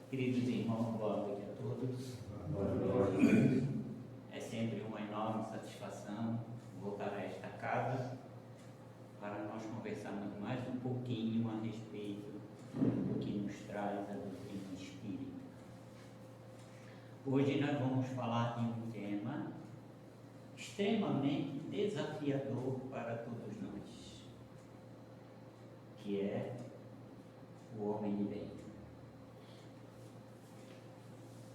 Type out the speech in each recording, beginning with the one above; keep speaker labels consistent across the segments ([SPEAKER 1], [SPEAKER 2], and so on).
[SPEAKER 1] Queridos irmãos, boa noite a todos.
[SPEAKER 2] Boa noite.
[SPEAKER 1] É sempre uma enorme satisfação voltar a esta casa para nós conversarmos mais um pouquinho a respeito do que nos traz a doutrina espírita. Hoje nós vamos falar de um tema extremamente desafiador para todos nós, que é o homem de bem.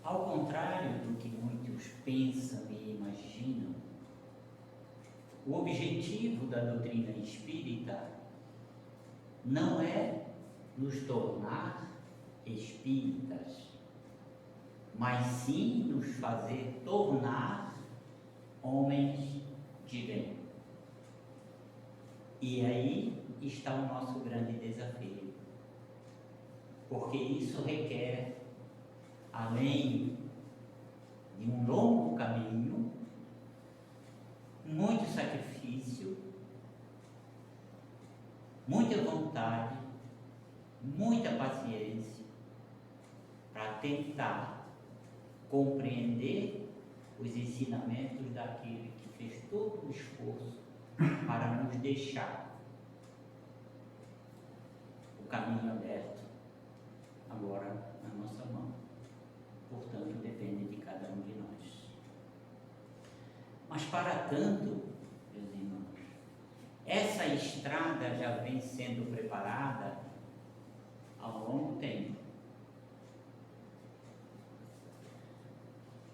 [SPEAKER 1] Ao contrário do que muitos pensam e imaginam, o objetivo da doutrina espírita não é nos tornar espíritas, mas sim nos fazer tornar homens de bem. E aí está o nosso grande desafio, porque isso requer, além de um longo caminho, muito sacrifício, muita vontade, muita paciência, para tentar compreender os ensinamentos daquele que fez todo o esforço para nos deixar o caminho aberto agora na nossa mão. Portanto, depende de cada um de nós. Mas para tanto, meus irmãos, essa estrada já vem sendo preparada há um longo tempo.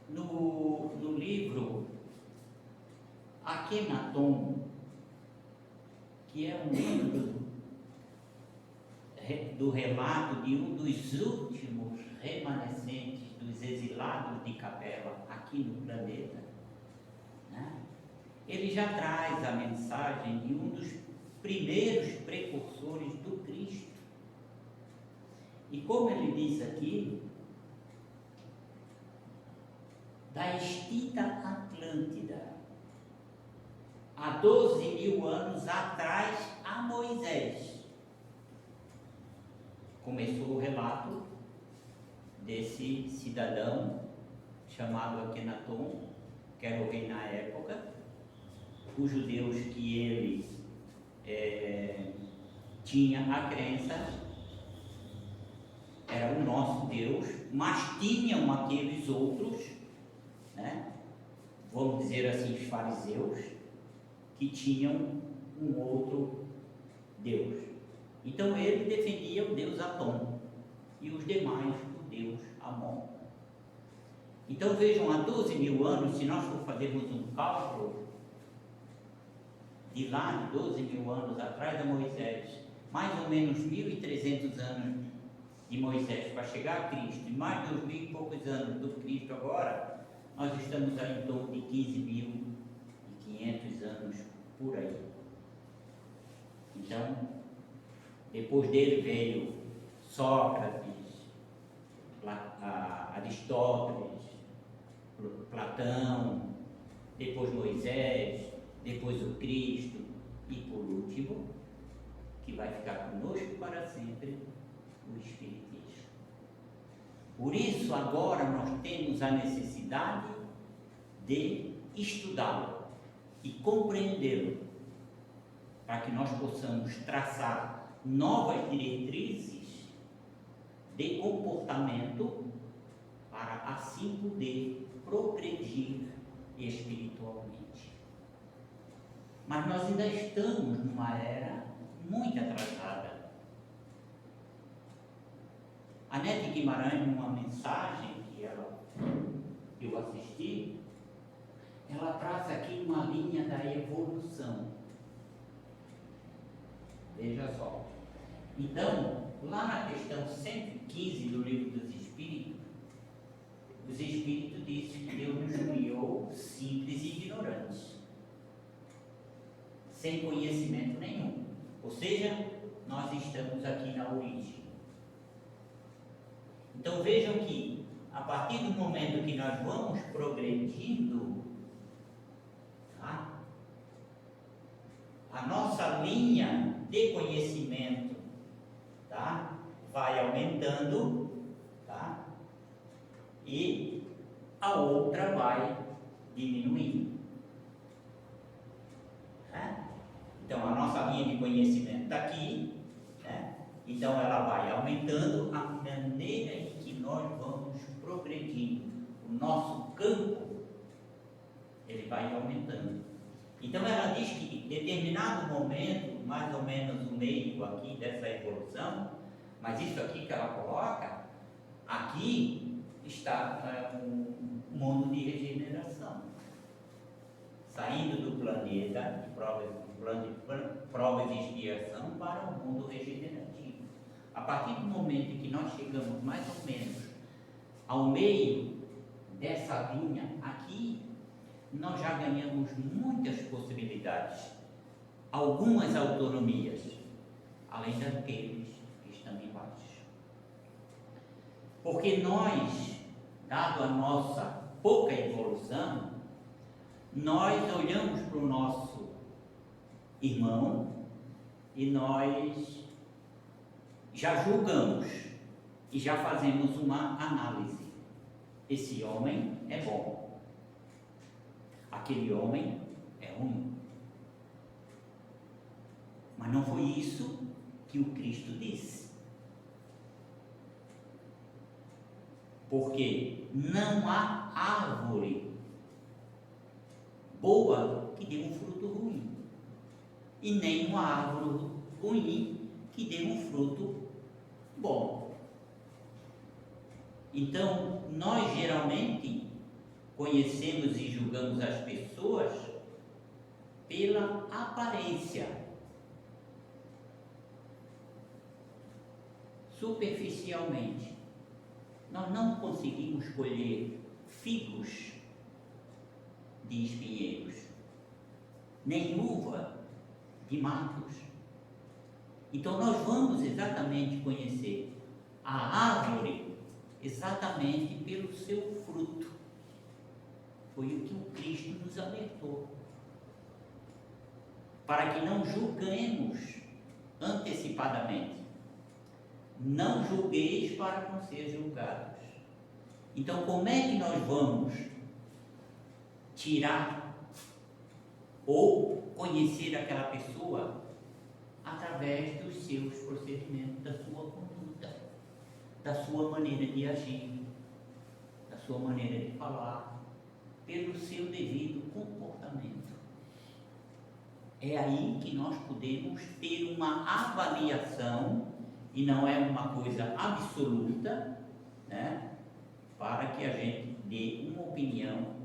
[SPEAKER 1] No livro Akhenaton, que é um livro do relato de um dos últimos remanescentes dos exilados de Capela aqui no planeta, né? Ele já traz a mensagem de um dos primeiros precursores do Cristo. E como ele diz aqui, da extinta Atlântida, há 12.000 anos atrás, a Moisés, começou o relato desse cidadão chamado Akhenaton, que era o rei na época, cujo Deus que ele tinha a crença era o nosso Deus, mas tinham aqueles outros, né, vamos dizer assim, os fariseus, que tinham um outro Deus. Então ele defendia o Deus Atom e os demais o Deus Amon. Então vejam, há 12.000 anos, se nós for fazermos um cálculo de lá de 12.000 anos atrás a Moisés, mais ou menos 1.300 anos de Moisés para chegar a Cristo, e mais de 2.000 e poucos anos do Cristo agora, nós estamos aí em torno de 15.500 anos por aí. Então, depois dele veio Sócrates, Aristóteles, Platão, depois Moisés, depois o Cristo e por último, que vai ficar conosco para sempre, o Espiritismo. Por isso agora nós temos a necessidade de estudá-lo e compreendê-lo, para que nós possamos traçar novas diretrizes de comportamento para assim poder progredir espiritualmente. Mas nós ainda estamos numa era muito atrasada. A Nete Guimarães, numa mensagem que eu assisti, ela traça aqui uma linha da evolução. Veja só. Então, lá na questão 115 do Livro dos Espíritos, os Espíritos dizem que Deus nos criou simples e ignorantes, sem conhecimento nenhum. Ou seja, nós estamos aqui na origem. Então vejam que, a partir do momento que nós vamos progredindo, tá? A nossa linha de conhecimento, tá? Vai aumentando, tá? e a outra vai diminuindo. Né? Então a nossa linha de conhecimento está aqui, né? Então ela vai aumentando à maneira em que nós vamos progredindo. O nosso campo, ele vai aumentando. Então ela diz que em determinado momento, mais ou menos o meio aqui dessa evolução, mas isso aqui que ela coloca, aqui está um mundo de regeneração. Saindo do planeta de provas e expiação para o mundo regenerativo. A partir do momento em que nós chegamos mais ou menos ao meio dessa linha aqui, nós já ganhamos muitas possibilidades, algumas autonomias, além daqueles que estão embaixo. Porque nós, dado a nossa pouca evolução, nós olhamos para o nosso irmão e nós já julgamos e já fazemos uma análise. Esse homem é bom, aquele homem é ruim. Mas não foi isso que o Cristo disse. Porque não há árvore boa que dê um fruto ruim, e nem uma árvore ruim que dê um fruto bom. Então, nós geralmente conhecemos e julgamos as pessoas pela aparência, superficialmente. Nós não conseguimos colher figos de espinheiros, nem uva de matos. Então nós vamos exatamente conhecer a árvore exatamente pelo seu fruto. Foi o que o Cristo nos alertou, para que não julguemos antecipadamente. Não julgueis para não ser julgados. Então, como é que nós vamos tirar ou conhecer aquela pessoa? Através dos seus procedimentos, da sua conduta, da sua maneira de agir, da sua maneira de falar, pelo seu devido comportamento. É aí que nós podemos ter uma avaliação, e não é uma coisa absoluta, né, para que a gente dê uma opinião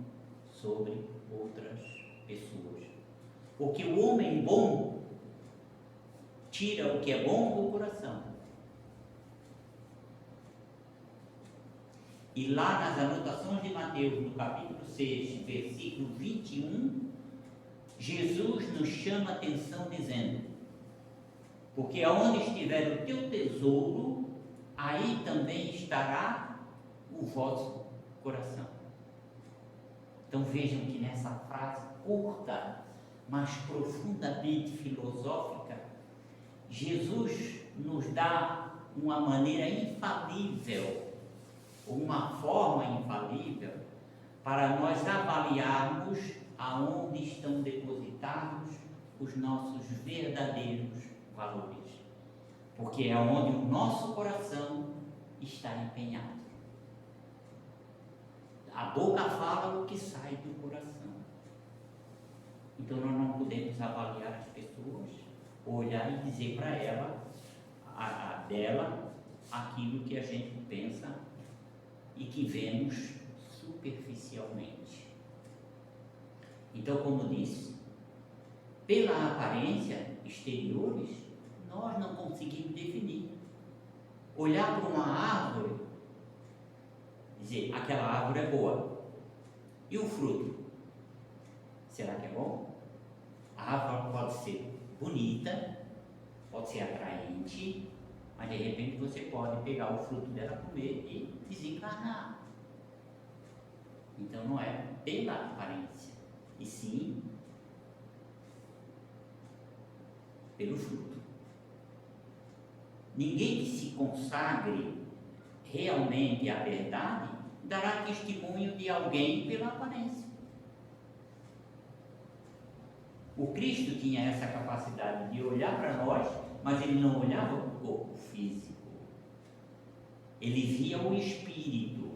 [SPEAKER 1] sobre outras pessoas. Porque o homem bom tira o que é bom do coração. E lá nas anotações de Mateus, no capítulo 6, versículo 21, Jesus nos chama a atenção dizendo: porque aonde estiver o teu tesouro, aí também estará o vosso coração. Então vejam que nessa frase curta, mas profundamente filosófica, Jesus nos dá uma maneira infalível, uma forma infalível, para nós avaliarmos aonde estão depositados os nossos verdadeiros valores, porque é onde o nosso coração está empenhado. A boca fala o que sai do coração. Então nós não podemos avaliar as pessoas, olhar e dizer para ela, dela, aquilo que a gente pensa e que vemos superficialmente. Então, como disse, pela aparência exteriores, nós não conseguimos definir. Olhar para uma árvore, dizer, aquela árvore é boa. E o fruto? Será que é bom? A árvore pode ser bonita, pode ser atraente, mas de repente você pode pegar o fruto dela, comer e desencarnar. Então não é pela aparência, e sim pelo fruto. Ninguém que se consagre realmente à verdade dará testemunho de alguém pela aparência. O Cristo tinha essa capacidade de olhar para nós, mas ele não olhava para o corpo físico. Ele via o espírito,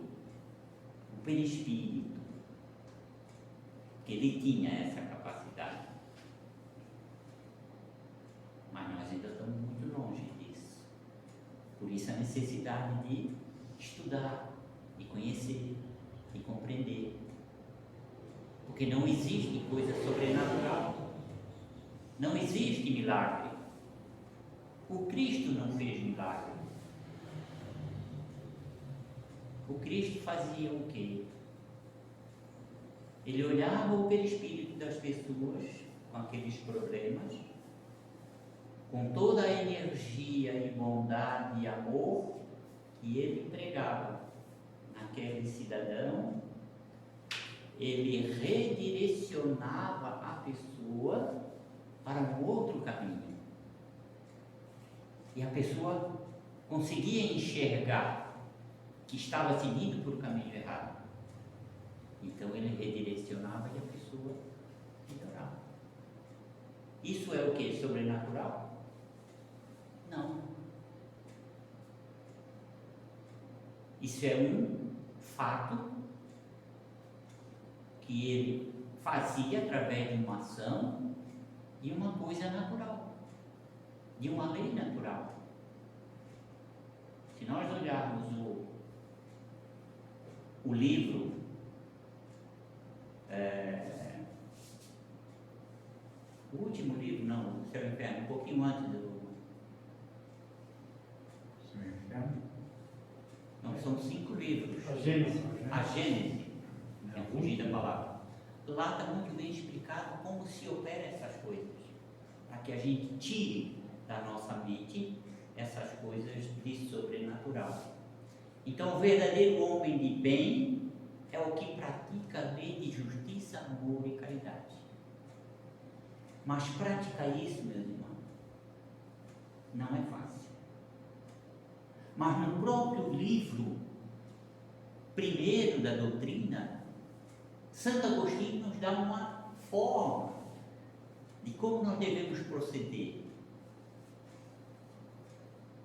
[SPEAKER 1] o perispírito. Ele tinha essa capacidade. Mas nós ainda estamos muito longe disso. Por isso a necessidade de estudar, de conhecer, de compreender. Porque não existe coisa sobrenatural. Não existe milagre. O Cristo não fez milagre. O Cristo fazia o quê? Ele olhava o perispírito das pessoas com aqueles problemas, com toda a energia e bondade e amor que ele empregava naquele cidadão, ele redirecionava a pessoa para um outro caminho. E a pessoa conseguia enxergar que estava seguindo por um caminho errado. Então ele redirecionava e a pessoa melhorava. Isso é o que? Sobrenatural? Não. Isso é um fato que ele fazia através de uma ação de uma coisa natural, de uma lei natural. Se nós olharmos o livro o último livro, não, o Céu e o Inferno, um pouquinho antes do
[SPEAKER 2] Céu e Inferno.
[SPEAKER 1] Não, são 5 livros.
[SPEAKER 3] A Gênese.
[SPEAKER 1] A Gênese, é fugir da palavra. Lá está muito bem explicado como se opera essas coisas, para que a gente tire da nossa mente essas coisas de sobrenatural. Então, o verdadeiro homem de bem é o que pratica a lei de justiça, amor e caridade. Mas praticar isso, meus irmãos, não é fácil. Mas no próprio livro primeiro da doutrina, Santo Agostinho nos dá uma forma de como nós devemos proceder.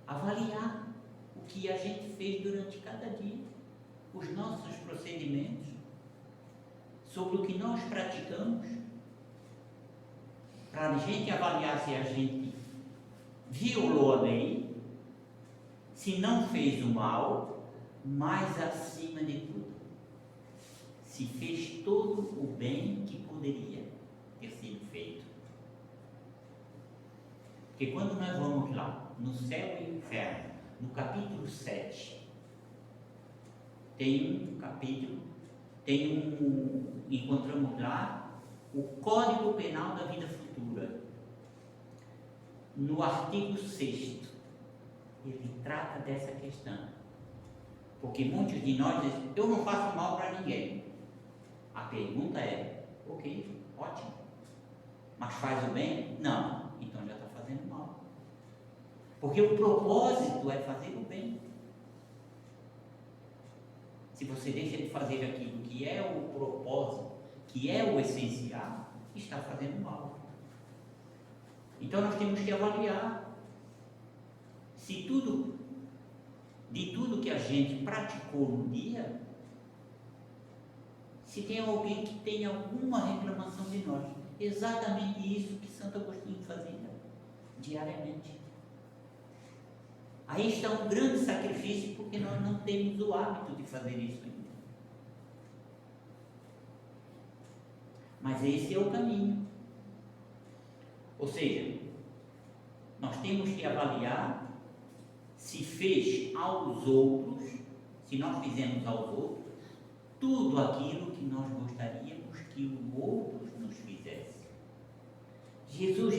[SPEAKER 1] Avaliar o que a gente fez durante cada dia, os nossos procedimentos, sobre o que nós praticamos, para a gente avaliar se a gente violou a lei, se não fez o mal, mas acima de tudo, se fez todo o bem que poderia ter sido feito. Porque quando nós vamos lá, no Céu e Inferno, no capítulo 7, encontramos lá o Código Penal da Vida Futura. No artigo 6º, ele trata dessa questão. Porque muitos de nós dizem, eu não faço mal para ninguém. A pergunta é, ok, ótimo. Mas faz o bem? Não. Então já está fazendo mal. Porque o propósito é fazer o bem. Se você deixa de fazer aquilo que é o propósito, que é o essencial, está fazendo mal. Então nós temos que avaliar se de tudo que a gente praticou no dia, se tem alguém que tem alguma reclamação de nós. Exatamente isso que Santo Agostinho fazia diariamente. Aí está um grande sacrifício, porque nós não temos o hábito de fazer isso ainda. Mas esse é o caminho. Ou seja, nós temos que avaliar se fez aos outros, se nós fizemos aos outros, tudo aquilo que nós gostaríamos que o outro nos fizesse. Jesus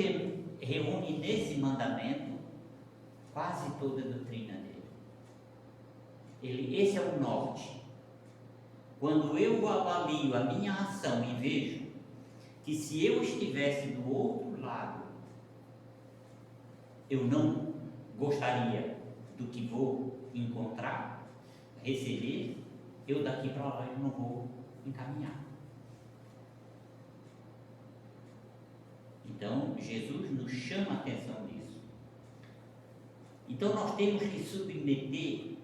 [SPEAKER 1] reúne nesse mandamento quase toda a doutrina dele. Esse é o norte. Quando eu avalio a minha ação e vejo que se eu estivesse do outro lado, eu não gostaria do que vou encontrar, receber, eu daqui para lá eu não vou encaminhar. Então, Jesus nos chama a atenção disso. Então, nós temos que submeter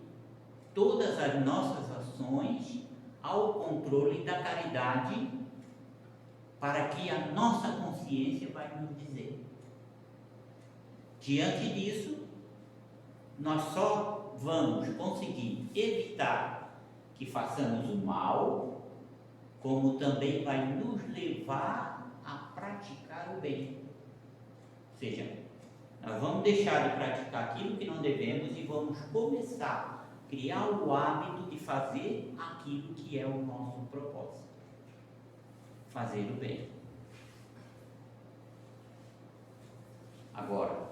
[SPEAKER 1] todas as nossas ações ao controle da caridade, para que a nossa consciência vai nos dizer. Diante disso, nós só vamos conseguir evitar que façamos o mal, como também vai nos levar a praticar o bem. Ou seja, nós vamos deixar de praticar aquilo que não devemos e vamos começar a criar o hábito de fazer aquilo que é o nosso propósito. Fazer o bem. Agora,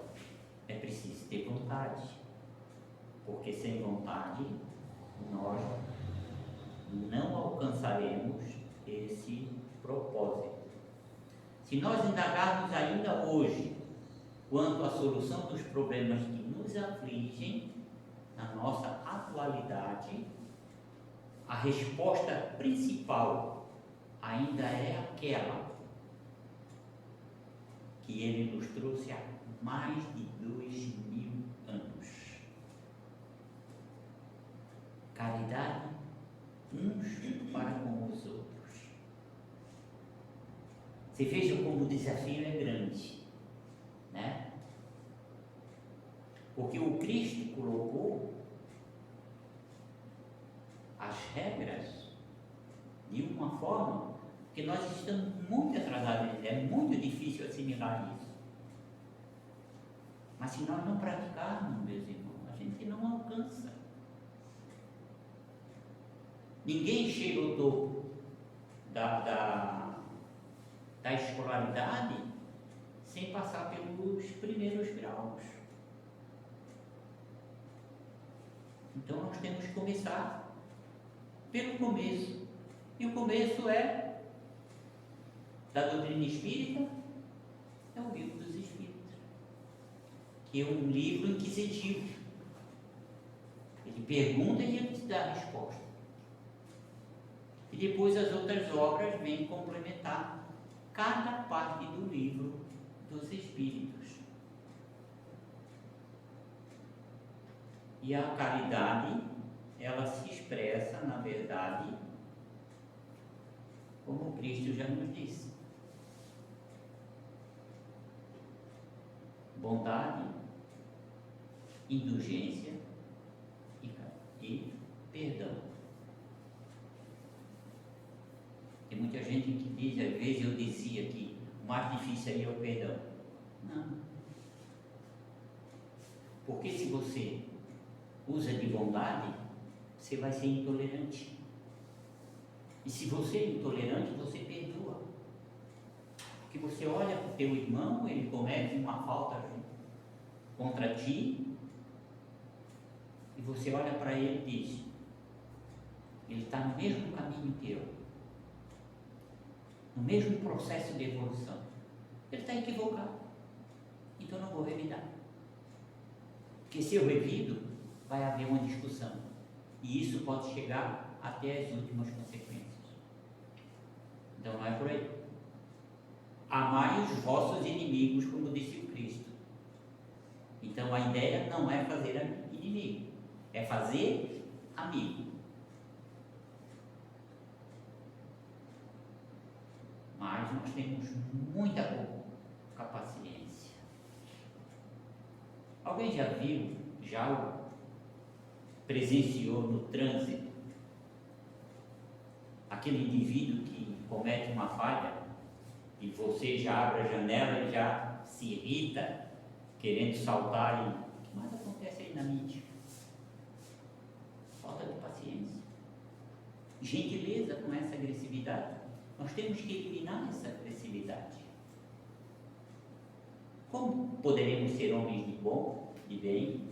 [SPEAKER 1] é preciso ter vontade, porque sem vontade nós não alcançaremos esse propósito. Se nós indagarmos ainda hoje quanto à solução dos problemas que nos afligem na nossa atualidade, a resposta principal ainda é aquela que ele nos trouxe há mais de 2000 anos. Caridade uns para com os outros. Você veja como o desafio é grande, né? Porque o Cristo colocou as regras de uma forma que nós estamos muito atrasados, é muito difícil assimilar isso. Mas se nós não praticarmos, meus irmãos, a gente não alcança. Ninguém chega ao topo da escolaridade sem passar pelos primeiros graus. Então nós temos que começar pelo começo. E o começo é da doutrina espírita, é o Livro dos Espíritos, que é um livro inquisitivo. Ele pergunta e ele te dá a resposta. E depois as outras obras vêm complementar cada parte do Livro dos Espíritos. E a caridade, ela se expressa, na verdade, como Cristo já nos disse: bondade, indulgência e perdão. Tem muita gente que diz, às vezes eu dizia que o mais difícil aí é o perdão. Não. Porque se você usa de bondade, você vai ser intolerante. E se você é intolerante, você perdoa. Porque você olha para o teu irmão, ele comete uma falta contra ti, e você olha para ele e diz: ele está no mesmo caminho que eu, no mesmo processo de evolução. Ele está equivocado, então eu não vou revidar. Porque se eu revido, vai haver uma discussão, e isso pode chegar até as últimas consequências. Então não é por aí. Amai os vossos inimigos, como disse o Cristo. Então a ideia não é fazer inimigo, é fazer amigo. Mas nós temos muita pouca paciência. Alguém já viu, presenciou no trânsito aquele indivíduo que comete uma falha e você já abre a janela e já se irrita, querendo saltar? E o que mais acontece aí na mídia? Falta de paciência, gentileza com essa agressividade. Nós temos que eliminar essa agressividade. Como poderemos ser homens de bom, de bem,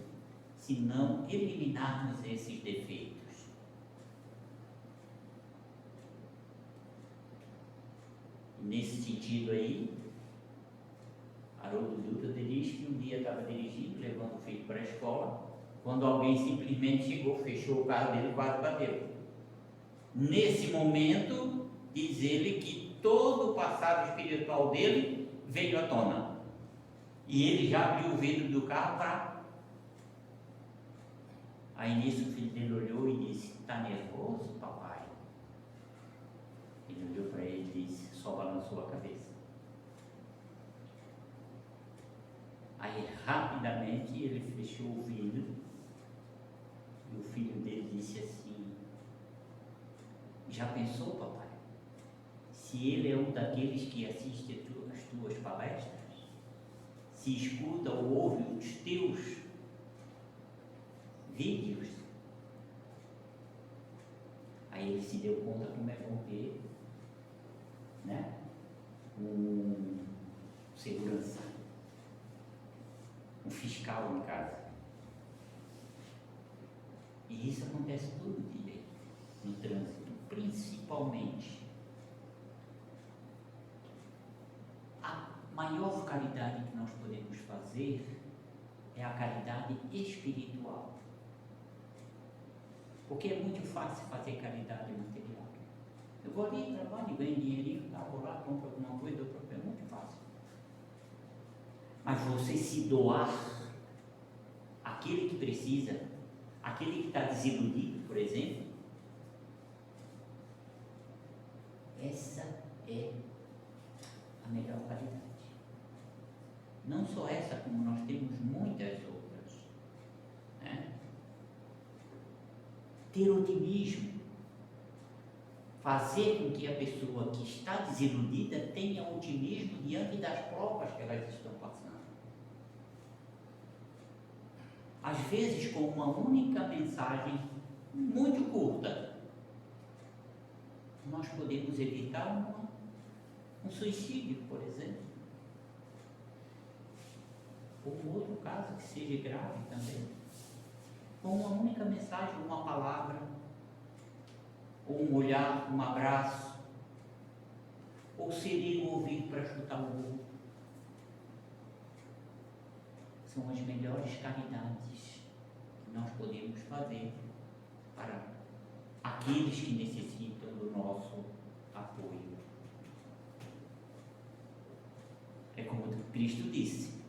[SPEAKER 1] se não eliminarmos esses defeitos? Nesse sentido aí, Haroldo Dutra diz que um dia estava dirigindo, levando o filho para a escola, quando alguém simplesmente chegou, fechou o carro dele e quase bateu. Nesse momento, diz ele que todo o passado espiritual dele veio à tona. E ele já abriu o vidro do carro para... Aí nisso o filho dele olhou e disse: está nervoso, papai? Ele olhou para ele e disse, só balançou a cabeça. Aí rapidamente ele fechou o vidro e o filho dele disse assim: já pensou, papai, se ele é um daqueles que assiste as tuas palestras, se escuta ou ouve os teus vídeos? Aí ele se deu conta como é bom ter, né, um segurança, um fiscal em casa. E isso acontece todo dia no trânsito, principalmente. A maior caridade que nós podemos fazer é a caridade espiritual. Porque é muito fácil fazer caridade material. Eu vou ali, trabalho, ganho dinheirinho, tá, vou lá, compro alguma coisa, é muito fácil. Mas você se doar àquele que precisa, aquele que está desiludido, por exemplo, essa é a melhor caridade. Não só essa, como nós temos muitas outras, né? Ter otimismo, fazer com que a pessoa que está desiludida tenha otimismo diante das provas que elas estão passando. Às vezes, com uma única mensagem muito curta, nós podemos evitar um suicídio, por exemplo, ou um outro caso que seja grave também. Com uma única mensagem, uma palavra, ou um olhar, um abraço, ou ceder o ouvido para escutar o outro. São as melhores caridades que nós podemos fazer para aqueles que necessitam do nosso apoio. É como Cristo disse: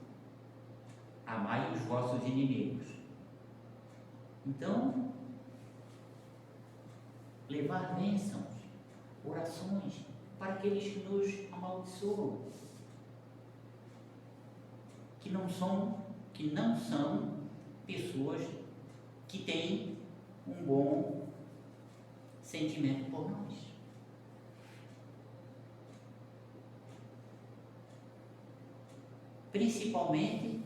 [SPEAKER 1] amai os vossos inimigos. Então, levar bênçãos, orações para aqueles que nos amaldiçoam, que não são pessoas que têm um bom sentimento por nós. Principalmente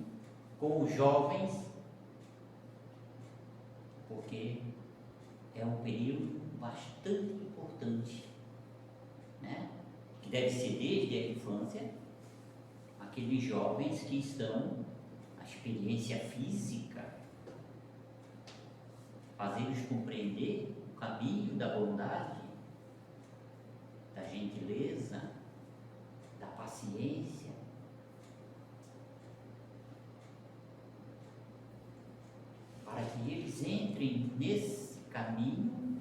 [SPEAKER 1] com os jovens, porque é um período bastante importante, né? Que deve ser desde a infância, aqueles jovens que estão a experiência física, fazê-los compreender o caminho da bondade, da gentileza, da paciência. Para que eles entrem nesse caminho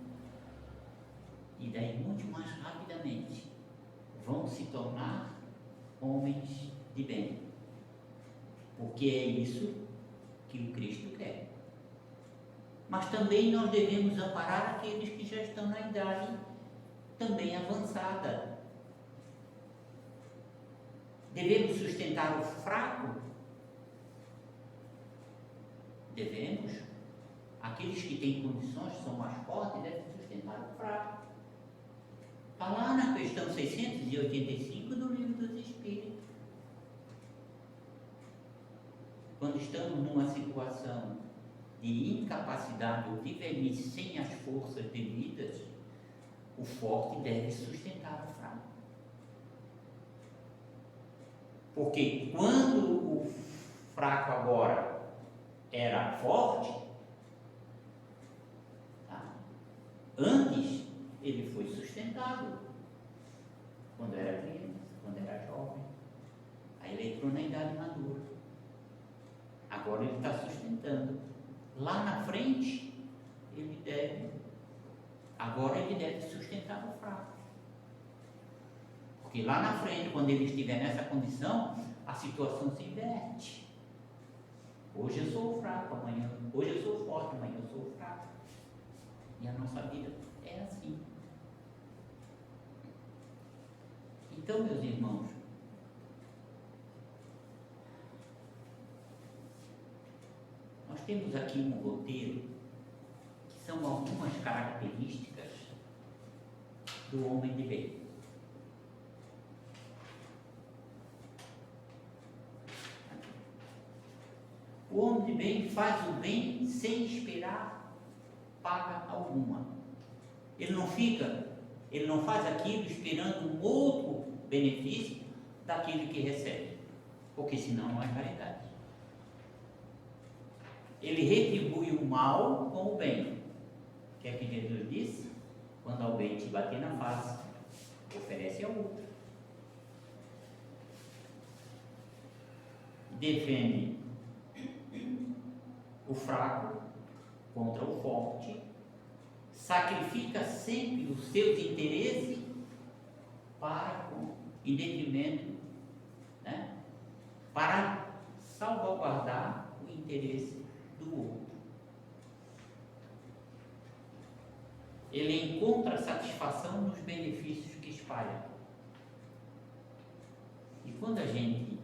[SPEAKER 1] e daí muito mais rapidamente vão se tornar homens de bem, porque é isso que o Cristo quer. Mas também nós devemos amparar aqueles que já estão na idade também avançada. Devemos sustentar o fraco? Devemos. Aqueles que têm condições, que são mais fortes, devem sustentar o fraco. Está lá na questão 685 do Livro dos Espíritos. Quando estamos numa situação de incapacidade ou de velhice sem as forças devidas, o forte deve sustentar o fraco. Porque quando o fraco agora era forte, tá? Antes ele foi sustentado quando era criança, quando era jovem. Aí ele entrou na idade madura. Agora ele está sustentando. Lá na frente, ele deve Agora ele deve sustentar o fraco. Porque lá na frente, quando ele estiver nessa condição, a situação se inverte. Hoje eu sou fraco, amanhã. Hoje eu sou forte, amanhã eu sou fraco. E a nossa vida é assim. Então, meus irmãos, nós temos aqui um roteiro que são algumas características do homem de bem. O homem de bem faz o bem sem esperar paga alguma. Ele não faz aquilo esperando um outro benefício daquele que recebe, porque senão não é caridade. Ele retribui o mal com o bem. O que é que Jesus disse? Quando alguém te bater na face, oferece a outra. Defende o fraco contra o forte, sacrifica sempre os seus interesses em detrimento, né, para salvaguardar o interesse do outro. Ele encontra satisfação nos benefícios que espalha. E quando a gente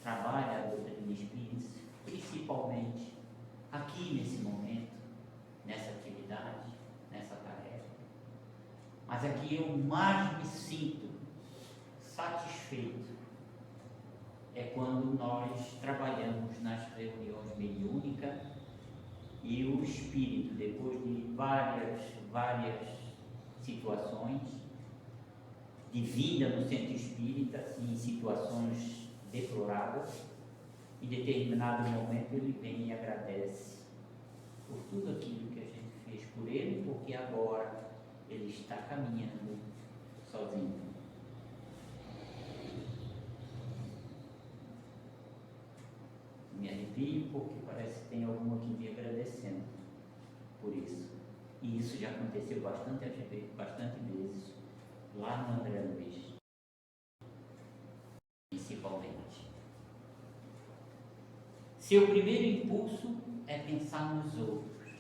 [SPEAKER 1] trabalha a doutrina espírita, principalmente aqui nesse momento, nessa atividade, nessa tarefa, mas aqui eu mais me sinto satisfeito é quando nós trabalhamos nas reuniões mediúnicas e o espírito, depois de várias situações de vida no centro espírita, assim, em situações deploráveis, em determinado momento ele vem e agradece por tudo aquilo que a gente fez por ele, porque agora ele está caminhando sozinho. Me arrepio porque parece que tem algum aqui me agradecendo por isso. E isso já aconteceu bastante vezes lá no André Luiz, principalmente. Seu primeiro impulso é pensar nos outros.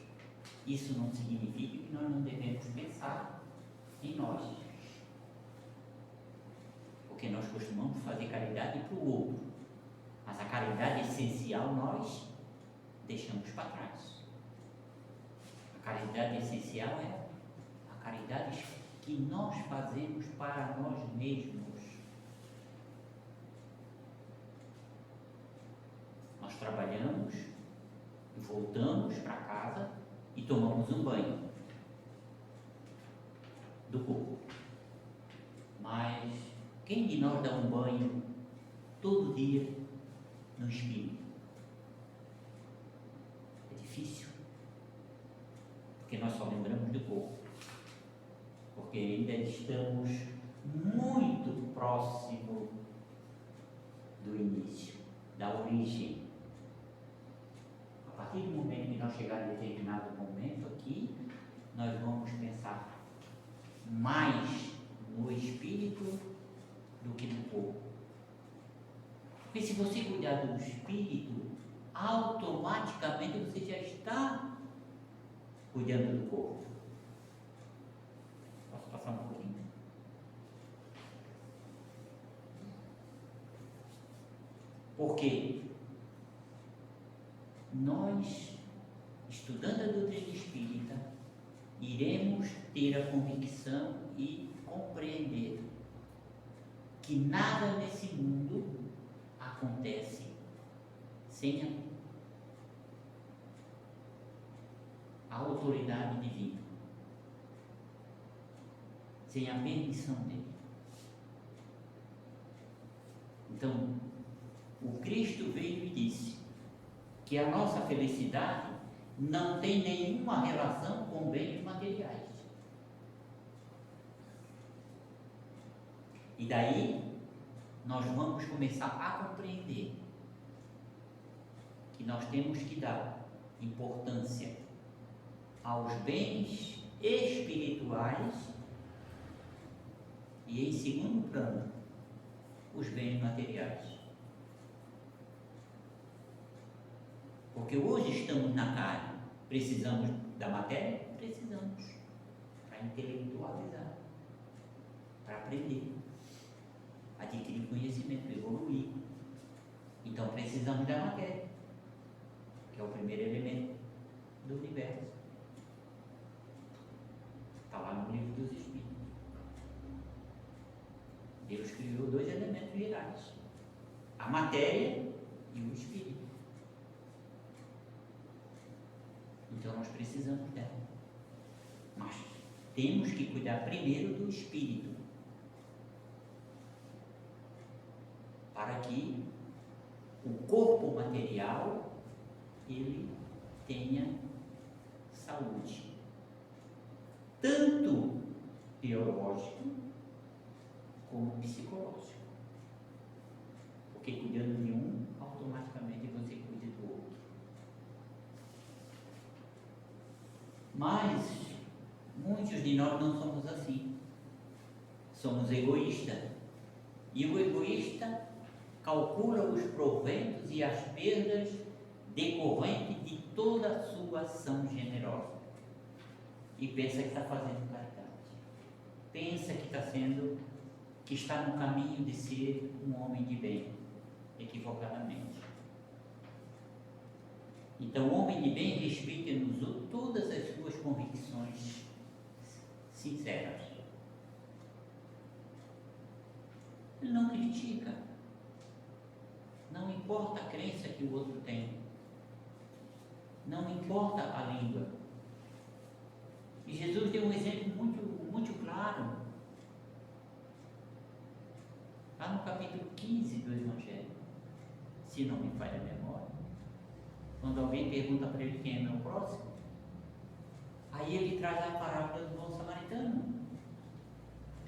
[SPEAKER 1] Isso não significa que nós não devemos pensar em nós, porque nós costumamos fazer caridade para o outro, mas a caridade essencial nós deixamos para trás. A caridade essencial é a caridade que nós fazemos para nós mesmos. Nós trabalhamos, voltamos para casa e tomamos um banho do corpo. Mas quem de nós dá um banho todo dia no espírito? É difícil, porque nós só lembramos do corpo, porque ainda estamos muito próximo do início, da origem. A partir do momento que nós chegar em determinado momento aqui, nós vamos pensar mais no espírito do que no corpo. Porque se você cuidar do espírito, automaticamente você já está cuidando do corpo. Posso passar um pouquinho? Porque nós, estudando a doutrina espírita, iremos ter a convicção e compreender que nada nesse mundo acontece sem a autoridade divina, sem a permissão dele. Então, o Cristo veio e disse que a nossa felicidade não tem nenhuma relação com bens materiais. E daí nós vamos começar a compreender que nós temos que dar importância aos bens espirituais espirituais e, em segundo plano, os bens materiais. Porque hoje estamos na carne, precisamos da matéria? Precisamos, para intelectualizar, para aprender, adquirir conhecimento, evoluir. Então precisamos da matéria, que é o primeiro elemento do universo. Está lá no livro dos Espíritos. Deus criou dois elementos gerais: a matéria e o espírito. Então nós precisamos dela. Mas temos que cuidar primeiro do espírito, para que o corpo material ele tenha saúde, tanto biológico como psicológico. Porque cuidando de um, automaticamente você cuida do outro. Mas muitos de nós não somos assim. Somos egoístas. E o egoísta calcula os proventos e as perdas decorrentes de toda a sua ação generosa. E pensa que está fazendo caridade. Pensa que está no caminho de ser um homem de bem, equivocadamente. Então, o homem de bem respeita nos outros todas as suas convicções sinceras. Ele não critica. Não importa a crença que o outro tem. Não importa a língua. E Jesus deu um exemplo muito claro. Lá no capítulo 15 do Evangelho, se não me falha a memória, quando alguém pergunta para ele quem é meu próximo, aí ele traz a parábola do bom samaritano.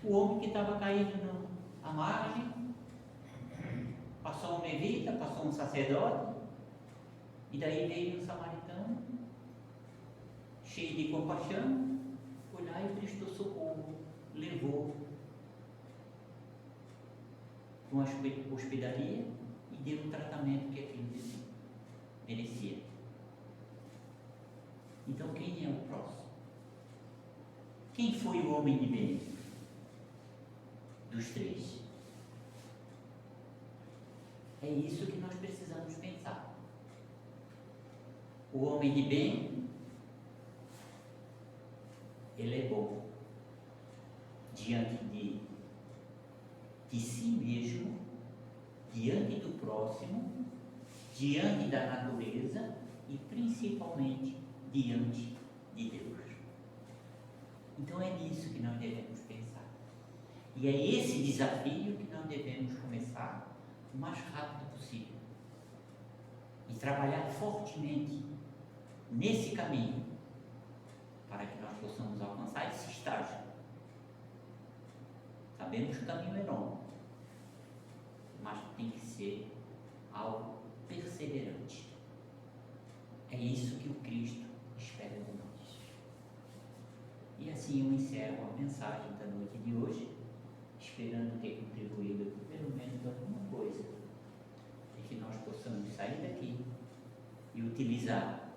[SPEAKER 1] O homem que estava caído à margem, passou um levita, passou um sacerdote, e daí veio um samaritano, cheio de compaixão, foi lá e prestou socorro, levou para uma hospedaria e deu o tratamento que aquele merecia. Então, quem é o próximo? Quem foi o homem de bem dos três? É isso que nós precisamos pensar. O homem de bem, ele é bom diante de si mesmo, diante do próximo, diante da natureza e principalmente diante de Deus. Então é nisso que nós devemos pensar. E é esse desafio que nós devemos começar o mais rápido possível. E trabalhar fortemente nesse caminho para que nós possamos alcançar esse estágio. Sabemos que o caminho é longo, mas tem que ser algo perseverante. É isso que o Cristo espera de nós. E assim eu encerro a mensagem da noite de hoje, esperando ter contribuído pelo menos alguma coisa, e que nós possamos sair daqui e utilizar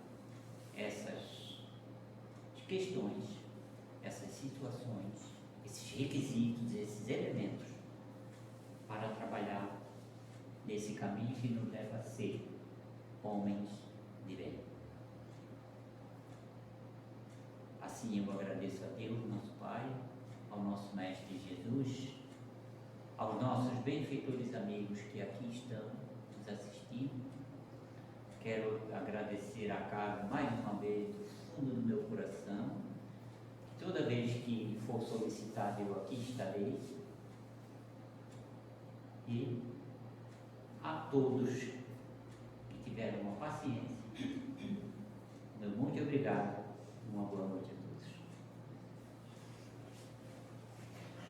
[SPEAKER 1] essas questões, essas situações, esses requisitos, esses elementos para trabalhar nesse caminho que nos leva a ser homens de bem. Assim eu agradeço a Deus, nosso Pai, ao nosso Mestre Jesus, aos nossos benfeitores amigos que aqui estão nos assistindo. Quero agradecer a casa mais uma vez do fundo do meu coração. Toda vez que for solicitado, eu aqui estarei. E a todos que tiveram uma paciência, meu muito obrigado. Uma boa noite.